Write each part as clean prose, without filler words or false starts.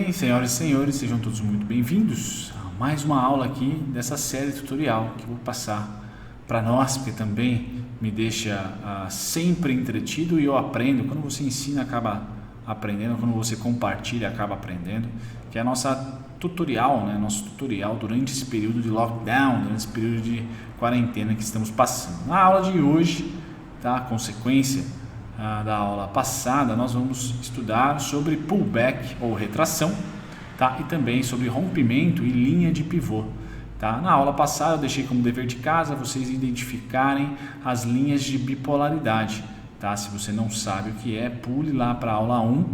bem, senhoras e senhores, sejam todos muito bem-vindos a mais uma aula aqui dessa série tutorial que eu vou passar para nós, porque também me deixa sempre entretido e eu aprendo. Quando você ensina, acaba aprendendo, quando você compartilha, acaba aprendendo, que é a nossa tutorial, né? Nosso tutorial durante esse período de lockdown, durante esse período de quarentena que estamos passando. Na aula de hoje, tá? Consequência da aula passada, nós vamos estudar sobre pullback ou retração, tá? E também sobre rompimento e linha de pivô. Tá? Na aula passada eu deixei como dever de casa vocês identificarem as linhas de bipolaridade. Tá? Se você não sabe o que é, pule lá para a aula 1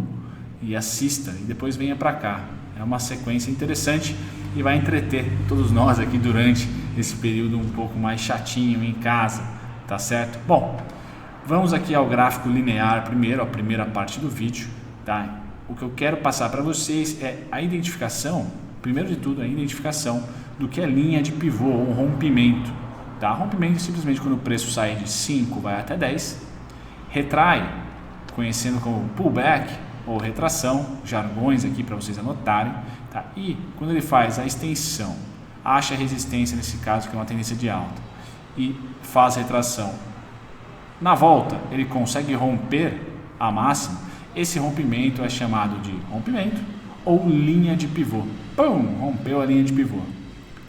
e assista e depois venha para cá. É uma sequência interessante e vai entreter todos nós aqui durante esse período um pouco mais chatinho em casa, tá certo? Bom, vamos aqui ao gráfico linear primeiro, a primeira parte do vídeo, tá? O que eu quero passar para vocês é a identificação, primeiro de tudo, a identificação do que é linha de pivô ou rompimento, tá? Rompimento é simplesmente quando o preço sai de 5 vai até 10, retrai, conhecendo como pullback ou retração, jargões aqui para vocês anotarem, tá? E quando ele faz a extensão, acha resistência nesse caso que é uma tendência de alta e faz retração, na volta ele consegue romper a máxima, esse rompimento é chamado de rompimento ou linha de pivô. Pum, rompeu a linha de pivô,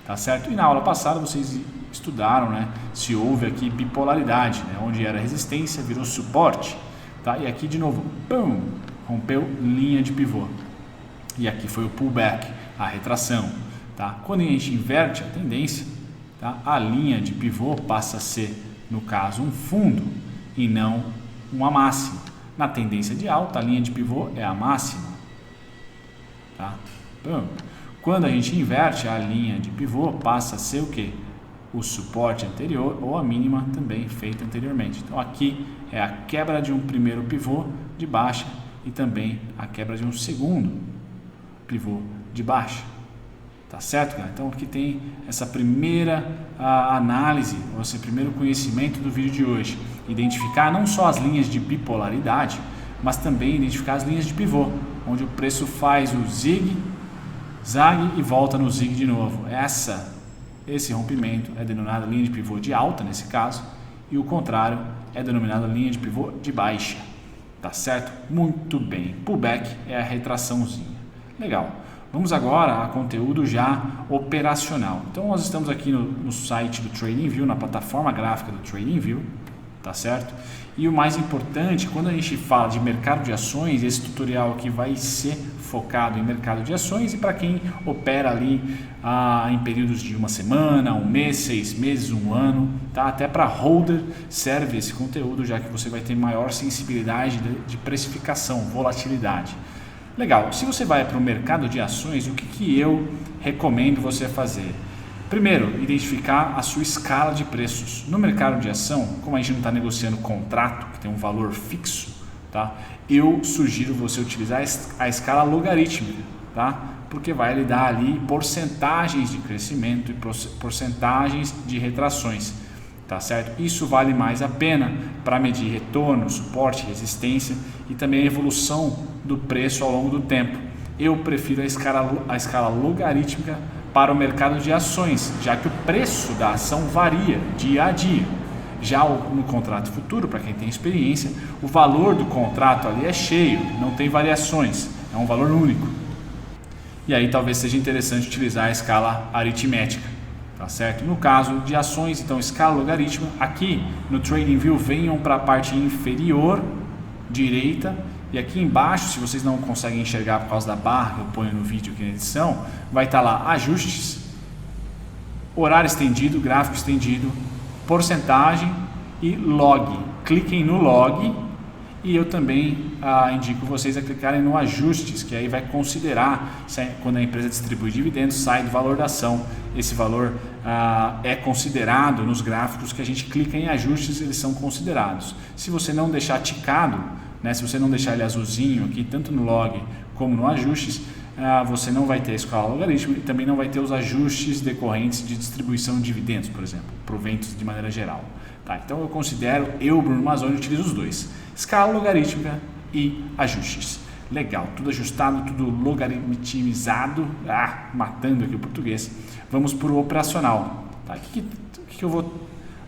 tá certo? E na aula passada vocês estudaram, né, se houve aqui bipolaridade, né, onde era resistência virou suporte, tá? E aqui de novo, pum, rompeu linha de pivô. E aqui foi o pullback, a retração, tá? Quando a gente inverte a tendência, tá, a linha de pivô passa a ser, no caso, um fundo e não uma máxima. Na tendência de alta, a linha de pivô é a máxima, tá? Quando a gente inverte, a linha de pivô passa a ser o que? O suporte anterior ou a mínima também feita anteriormente. Então aqui é a quebra de um primeiro pivô de baixa e também a quebra de um segundo pivô de baixa. Tá certo, galera? Então aqui tem essa primeira análise, ou esse primeiro conhecimento do vídeo de hoje. Identificar não só as linhas de bipolaridade, mas também identificar as linhas de pivô, onde o preço faz o zig, zag e volta no zig de novo. Esse rompimento é denominado linha de pivô de alta nesse caso, e o contrário é denominado linha de pivô de baixa. Tá certo? Muito bem. Pullback é a retraçãozinha. Legal. Vamos agora a conteúdo já operacional. Então nós estamos aqui no site do TradingView, na plataforma gráfica do TradingView, tá certo? E o mais importante, quando a gente fala de mercado de ações, esse tutorial aqui vai ser focado em mercado de ações e para quem opera ali em períodos de uma semana, um mês, 6 meses, um ano, tá? Até para holder serve esse conteúdo, já que você vai ter maior sensibilidade de precificação, volatilidade. Legal, se você vai para o mercado de ações, o que eu recomendo você fazer? Primeiro, identificar a sua escala de preços. No mercado de ação, como a gente não está negociando contrato, que tem um valor fixo, tá? Eu sugiro você utilizar a escala logarítmica, tá? Porque vai lhe dar ali porcentagens de crescimento e porcentagens de retrações, tá certo? Isso vale mais a pena para medir retorno, suporte, resistência e também a evolução do preço ao longo do tempo. Eu prefiro a escala logarítmica para o mercado de ações, já que o preço da ação varia dia a dia. Já no contrato futuro, para quem tem experiência, o valor do contrato ali é cheio, não tem variações, é um valor único. E aí talvez seja interessante utilizar a escala aritmética, tá certo? No caso de ações, então escala logarítmica, aqui no TradingView venham para a parte inferior direita e aqui embaixo, se vocês não conseguem enxergar por causa da barra que eu ponho no vídeo aqui na edição, vai estar lá ajustes, horário estendido, gráfico estendido, porcentagem e log. Cliquem no log e eu também indico vocês a clicarem no ajustes, que aí vai considerar quando a empresa distribui dividendos, sai do valor da ação. Esse valor é considerado nos gráficos que a gente clica em ajustes, eles são considerados. Se você não deixar ticado, né, se você não deixar ele azulzinho aqui, tanto no log como no ajustes, você não vai ter a escala logarítmica e também não vai ter os ajustes decorrentes de distribuição de dividendos, por exemplo, proventos de maneira geral. Tá? Então eu considero, Bruno Mazzoni, utilizo os dois, escala logarítmica e ajustes. Legal, tudo ajustado, tudo logaritmizado, matando aqui o português. Vamos para o operacional. Tá? O que eu vou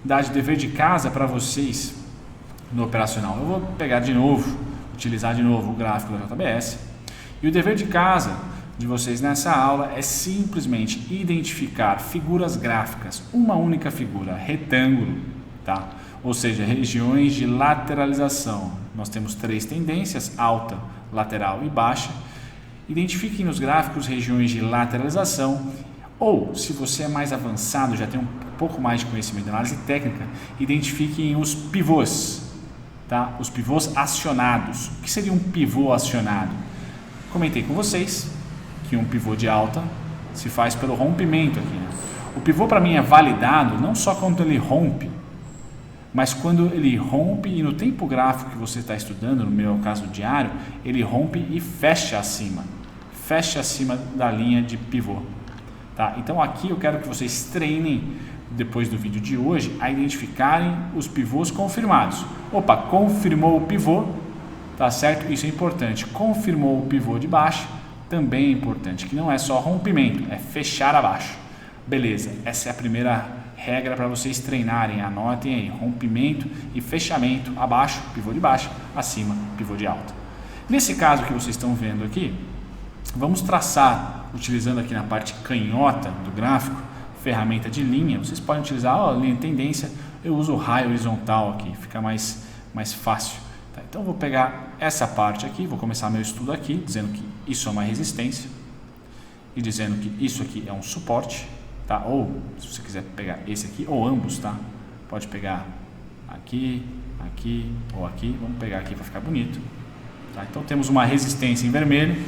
dar de dever de casa para vocês no operacional? Eu vou pegar de novo, utilizar de novo o gráfico da JBS. E o dever de casa de vocês nessa aula é simplesmente identificar figuras gráficas, uma única figura, retângulo, tá? Ou seja, regiões de lateralização. Nós temos 3 tendências, alta, lateral e baixa. Identifiquem nos gráficos regiões de lateralização, ou se você é mais avançado, já tem um pouco mais de conhecimento de análise técnica, identifiquem os pivôs, tá? Os pivôs acionados. O que seria um pivô acionado? Comentei com vocês que um pivô de alta se faz pelo rompimento aqui, né? O pivô para mim é validado não só quando ele rompe, mas quando ele rompe e no tempo gráfico que você está estudando, no meu caso diário, ele rompe e fecha acima da linha de pivô, tá? Então aqui eu quero que vocês treinem, depois do vídeo de hoje, a identificarem os pivôs confirmados. Opa, confirmou o pivô, tá certo? Isso é importante. Confirmou o pivô de baixo, também é importante, que não é só rompimento, é fechar abaixo. Beleza, essa é a primeira regra para vocês treinarem, anotem aí, rompimento e fechamento abaixo, pivô de baixo, acima, pivô de alta. Nesse caso que vocês estão vendo aqui, vamos traçar, utilizando aqui na parte canhota do gráfico, ferramenta de linha. Vocês podem utilizar a linha de tendência, eu uso o raio horizontal aqui, fica mais fácil. Tá? Então eu vou pegar essa parte aqui, vou começar meu estudo aqui, dizendo que isso é uma resistência e dizendo que isso aqui é um suporte. Tá? Ou, se você quiser pegar esse aqui, ou ambos, tá? Pode pegar aqui, aqui ou aqui. Vamos pegar aqui para ficar bonito. Tá? Então, temos uma resistência em vermelho,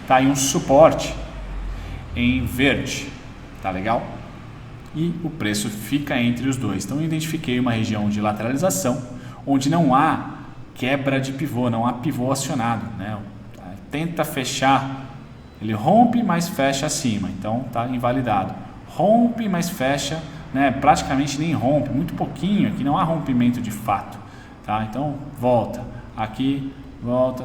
tá? E um suporte em verde. Tá legal? E o preço fica entre os dois. Então, eu identifiquei uma região de lateralização, onde não há quebra de pivô, não há pivô acionado, né? Tenta fechar, ele rompe, mas fecha acima. Então, tá invalidado. Rompe, mas fecha, né? Praticamente nem rompe, muito pouquinho, aqui não há rompimento de fato, tá? Então volta, aqui, volta,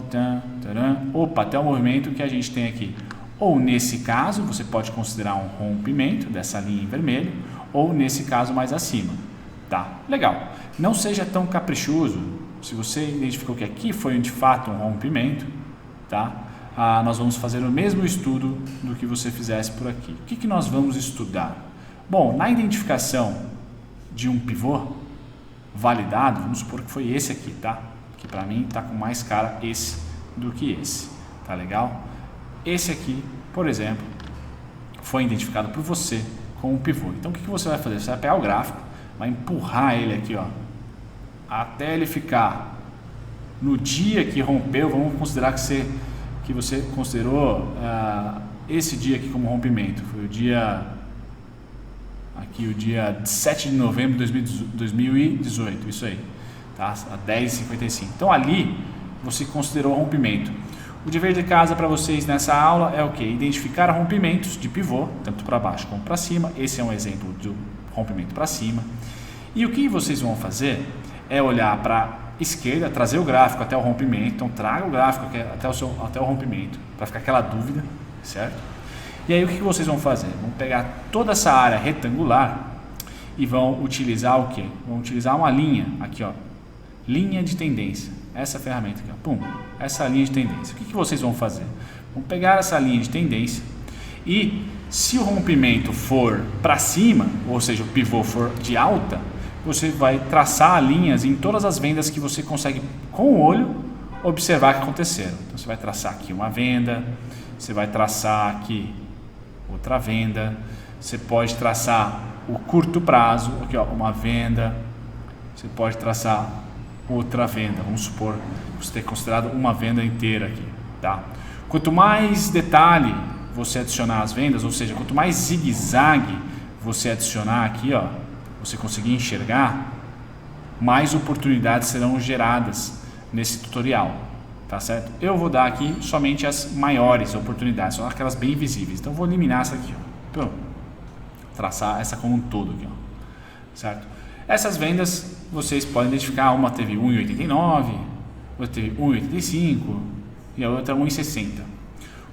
opa, até o movimento que a gente tem aqui. Ou nesse caso, você pode considerar um rompimento dessa linha em vermelho, ou nesse caso mais acima, tá? Legal, não seja tão caprichoso, se você identificou que aqui foi de fato um rompimento, tá? Nós vamos fazer o mesmo estudo do que você fizesse por aqui. O que nós vamos estudar? Bom, na identificação de um pivô validado, vamos supor que foi esse aqui, tá? Que para mim está com mais cara esse do que esse, tá legal? Esse aqui, por exemplo, foi identificado por você com um pivô. Então o que você vai fazer? Você vai pegar o gráfico, vai empurrar ele aqui, ó, até ele ficar no dia que rompeu. Vamos considerar que você considerou esse dia aqui como rompimento. Foi o dia 7 de novembro de 2018, isso aí, tá? A 10h55. Então ali você considerou rompimento. O dever de casa para vocês nessa aula é o que? Identificar rompimentos de pivô, tanto para baixo como para cima. Esse é um exemplo do rompimento para cima. E o que vocês vão fazer é olhar para esquerda, trazer o gráfico até o rompimento. Então traga o gráfico até o rompimento, para ficar aquela dúvida, certo? E aí o que vocês vão fazer? Vão pegar toda essa área retangular e vão utilizar o que? Vão utilizar uma linha aqui, ó, linha de tendência. Essa ferramenta aqui, ó, pum, essa linha de tendência. O que vocês vão fazer? Vão pegar essa linha de tendência e, se o rompimento for para cima, ou seja, o pivô for de alta, você vai traçar linhas em todas as vendas que você consegue, com o olho, observar que aconteceram. Então, você vai traçar aqui uma venda, você vai traçar aqui outra venda, você pode traçar o curto prazo, aqui, ó, uma venda, você pode traçar outra venda. Vamos supor que você tenha considerado uma venda inteira aqui, tá? Quanto mais detalhe você adicionar às vendas, ou seja, quanto mais zigue-zague você adicionar aqui, ó, você conseguir enxergar, mais oportunidades serão geradas nesse tutorial, tá certo? Eu vou dar aqui somente as maiores oportunidades, só aquelas bem visíveis. Então eu vou eliminar essa aqui, ó. Pronto. Traçar essa como um todo aqui, ó. Certo? Essas vendas vocês podem identificar, uma teve 1,89, outra teve 1,85, e a outra 1,60.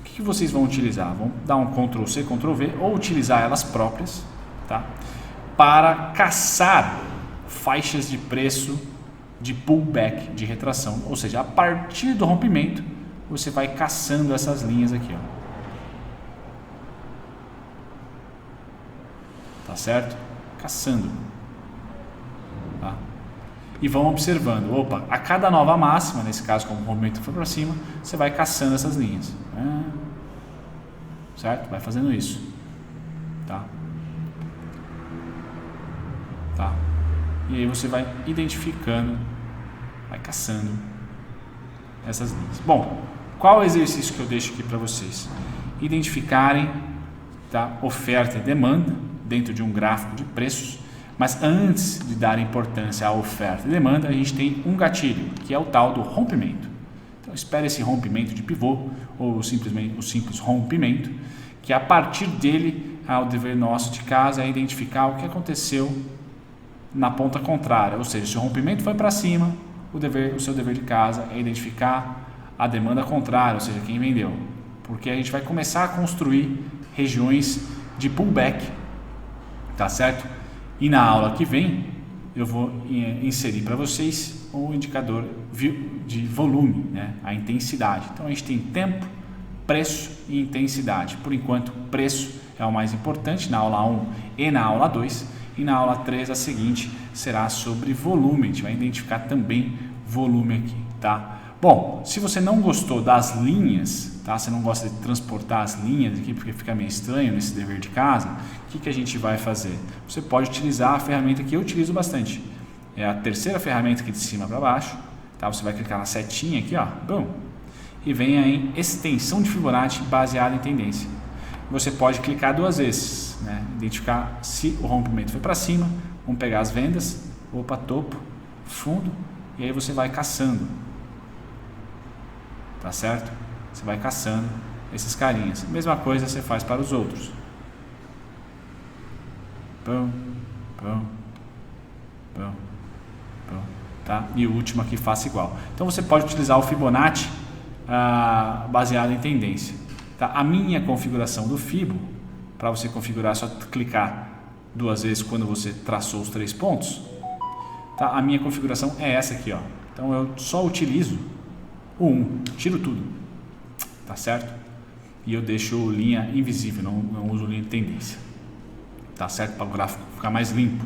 O que vocês vão utilizar? Vão dar um Ctrl C, Ctrl V ou utilizar elas próprias, tá? Para caçar faixas de preço de pullback, de retração, ou seja, a partir do rompimento você vai caçando essas linhas aqui, ó. Tá certo? Caçando, tá? E vão observando, opa, a cada nova máxima, nesse caso como o movimento for para cima, você vai caçando essas linhas, certo? Vai fazendo isso, tá? Tá? E aí você vai identificando, vai caçando essas linhas. Bom, qual é o exercício que eu deixo aqui para vocês? Identificarem, tá, oferta e demanda dentro de um gráfico de preços, mas antes de dar importância à oferta e demanda, a gente tem um gatilho, que é o tal do rompimento. Então espere esse rompimento de pivô, ou simplesmente o simples rompimento, que a partir dele, o dever nosso de casa é identificar o que aconteceu na ponta contrária, ou seja, se o rompimento foi para cima, o seu dever de casa é identificar a demanda contrária, ou seja, quem vendeu, porque a gente vai começar a construir regiões de pullback, tá certo? E na aula que vem eu vou inserir para vocês o indicador de volume, né? A intensidade. Então a gente tem tempo, preço e intensidade. Por enquanto, preço é o mais importante na aula 1 e na aula 2. E na aula 3, a seguinte, será sobre volume. A gente vai identificar também volume aqui, tá? Bom, se você não gostou das linhas, tá? Você não gosta de transportar as linhas aqui porque fica meio estranho nesse dever de casa, o que a gente vai fazer? Você pode utilizar a ferramenta que eu utilizo bastante. É a terceira ferramenta aqui de cima para baixo, tá? Você vai clicar na setinha aqui, ó, bum, e vem aí em extensão de Fibonacci baseada em tendência. Você pode clicar 2 vezes, né? Identificar se o rompimento foi para cima, vamos pegar as vendas, opa, topo, fundo, e aí você vai caçando, tá certo? Você vai caçando esses carinhas. Mesma coisa você faz para os outros. Pum, pum, pum, pum, tá? E o último aqui faça igual. Então você pode utilizar o Fibonacci baseado em tendência. Tá? A minha configuração do Fibo, para você configurar, é só clicar 2 vezes quando você traçou os 3 pontos. Tá? A minha configuração é essa aqui, ó. Então eu só utilizo o 1, tiro tudo, tá certo? E eu deixo linha invisível, não uso linha de tendência, tá certo? Para o gráfico ficar mais limpo.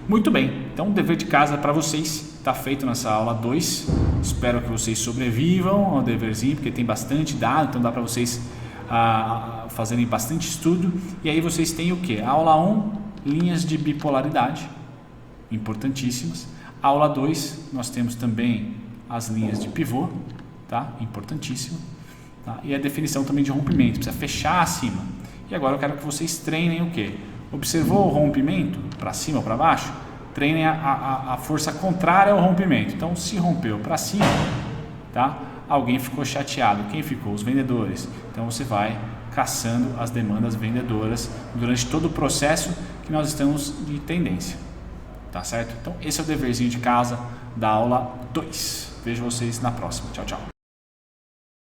Muito bem, então o dever de casa para vocês está feito nessa aula 2. Espero que vocês sobrevivam ao deverzinho, porque tem bastante dado, então dá para vocês fazerem bastante estudo. E aí vocês têm o que? Aula 1, linhas de bipolaridade, importantíssimas. Aula 2, nós temos também as linhas de pivô, tá? Importantíssimo. Tá? E a definição também de rompimento, precisa fechar acima. E agora eu quero que vocês treinem o que? Observou o rompimento para cima ou para baixo? Treinem a força contrária ao rompimento. Então, se rompeu para cima, tá? Alguém ficou chateado. Quem ficou? Os vendedores. Então, você vai caçando as demandas vendedoras durante todo o processo que nós estamos de tendência. Tá certo? Então, esse é o deverzinho de casa da aula 2. Vejo vocês na próxima. Tchau, tchau.